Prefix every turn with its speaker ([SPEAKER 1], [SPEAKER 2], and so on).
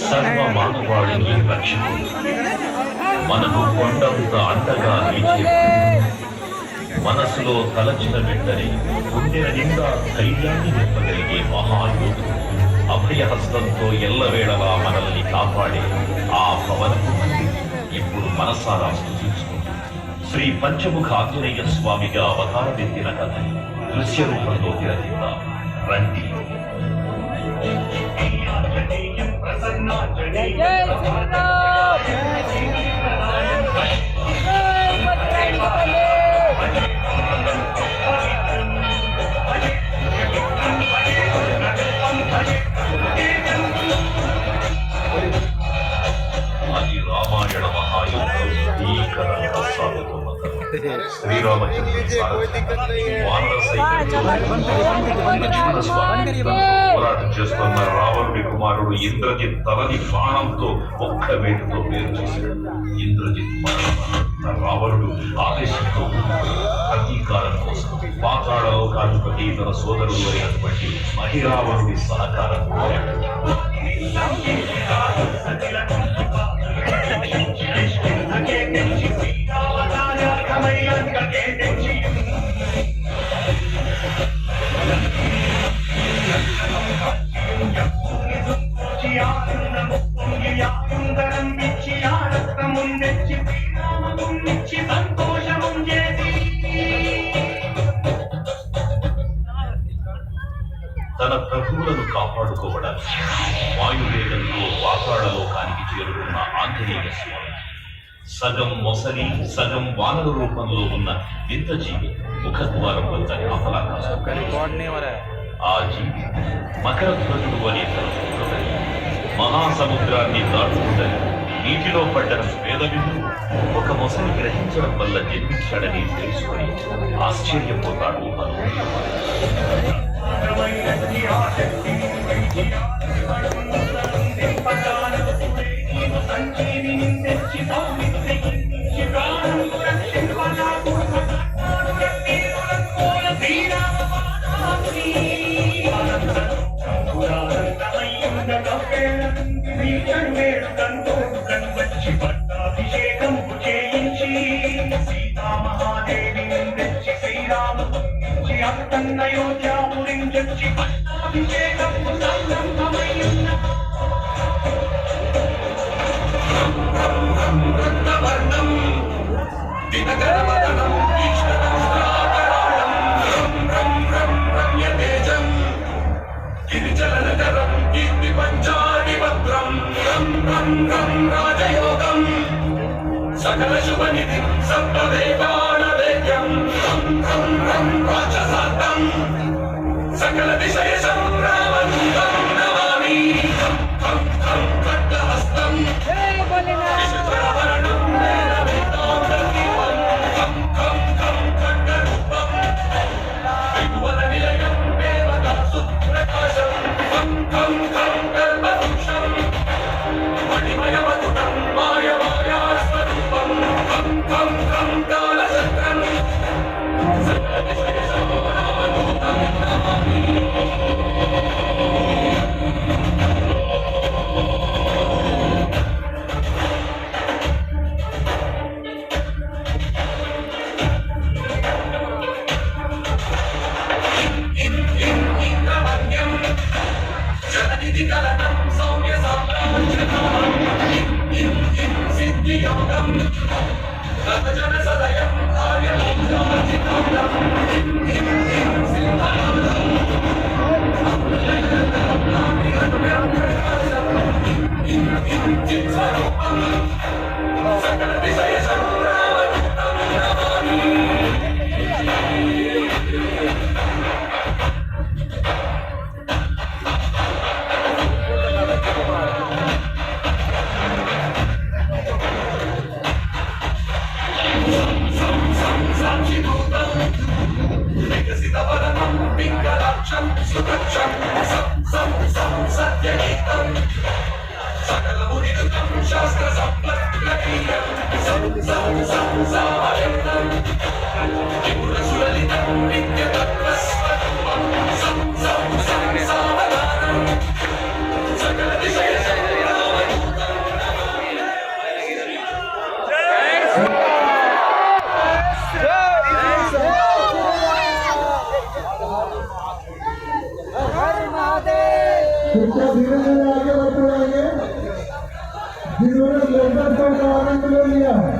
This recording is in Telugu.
[SPEAKER 1] సర్వ మానవాళిని రక్షకుడు, మనకు కొండంత అండగా నిలిచే, మనసులో తలచిన వెంటనే గుండె నిండా ధైర్యాన్ని నింపగలిగే మహాయోధుడు, అభయహస్తంతో ఎల్లవేళలా మనల్ని కాపాడే ఆ పవనకు ఇప్పుడు మనసారా స్తుతించుకుంటూ శ్రీ పంచముఖ ఆంజనేయ స్వామిగా అవతారమెత్తిన కథ దృశ్య రూపంలో తిరగిద్దాం రండి. అది రామాయణ మహాయుద్ధం భీకరంగా సాగుతున్నది. శ్రీరామచంద్రుడు పోరాటం చేస్తున్న రావణుడి కుమారుడు ఇంద్రజిత్ తలని బాణంతో ఒక్క వేటుతో వేరు చేశాడు. ఇంద్రజిత్ రావణుడు ఆదేశంతో ప్రతీకారం కోసం పాతాళలోకాధిపతి తన సోదరుడు అయినటువంటి మహిరావణుడి సహకారం కోరాడు. తన ప్రభువులను కాపాడుకోవడానికి వాయువేగంతో పాతాళలోకానికి చేరుకున్న ఆంజనేయ స్వామి సగం మొసలి సగం వానర రూపంలో ఉన్న వింత జీవి ముఖద్వారం వద్ద కాపలా కాసుకుంటాడు. ఆ జీవి మకర ధ్వజుడు అనే తన మహాసముద్రాన్ని దాటుకుందని నీటిలో పడ్డ వేదవిందు ఒక మొసలి గ్రహించడం వల్ల జన్మించాడని తెలుసుకొని ఆశ్చర్యపోతాడు.
[SPEAKER 2] సకల శుభ నిధి సప్తదేవాన వేద్యం రాజసాతం సకల విషయ సంగ్రామం నమామి ఖడ్గహస్తం విశుద్ధాభరణం ఖడ్గరూపం విభువన నిలయం దేవదాసు ప్రకాశం కల్పవృక్షం మణిమయమతుటం మాయమాయా స్వరూపం కాలచక్రం సకల విషయ సంగ్రామం నమామి. सुरक्षं सं सत्यगीतं सकलमुनिकृतं शास्त्रसम्पत्प्रकीयं संसारयन्तं त्रिपुरसुललितं नित्यतत्त्वस्वरूपं संसारगानं सकलविषयसंग्रामयूतं
[SPEAKER 3] कृपया धीरे धीरे आगे बढ़ते रहेंगे जिन्होंने लेकर का आनंद ले लिया है